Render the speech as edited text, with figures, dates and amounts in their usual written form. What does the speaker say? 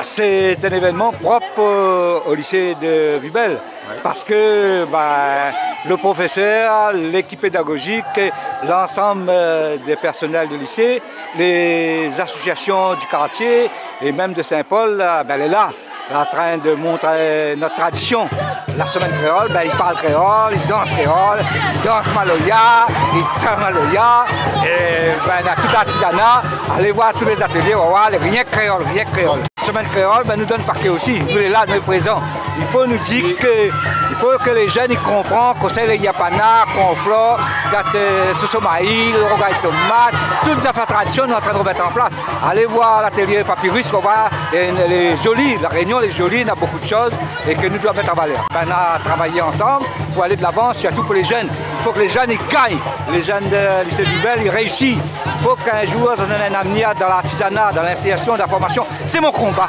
c'est un événement propre au lycée de Vibel, parce que le professeur, l'équipe pédagogique, l'ensemble des personnels du lycée, les associations du quartier et même de Saint-Paul, elle est là, en train de montrer notre tradition. La semaine créole, ils parlent créole, ils dansent créole, ils dansent maloya, ils dansent maloya, et dans tout l'artisanat, allez voir tous les ateliers, on va voir rien créole, rien créole. Semaine créole nous donne parquet aussi, nous les là, nous les présents. Il faut nous dire il faut que les jeunes ils comprennent que c'est les yapana, conflore, sosomaïl, rogaille tomate, toutes les affaires traditionnelles nous sommes en train de remettre en place. Allez voir l'atelier papyrus, on va les jolis, la Réunion, les jolis, il y a beaucoup de choses et que nous devons mettre en valeur. On a travaillé ensemble pour aller de l'avant, surtout pour les jeunes. Il faut que les jeunes ils gagnent, les jeunes du lycée Vibel ils réussissent. Il faut qu'un jour, on ait un avenir dans l'artisanat, dans l'installation, dans la formation. C'est mon combat.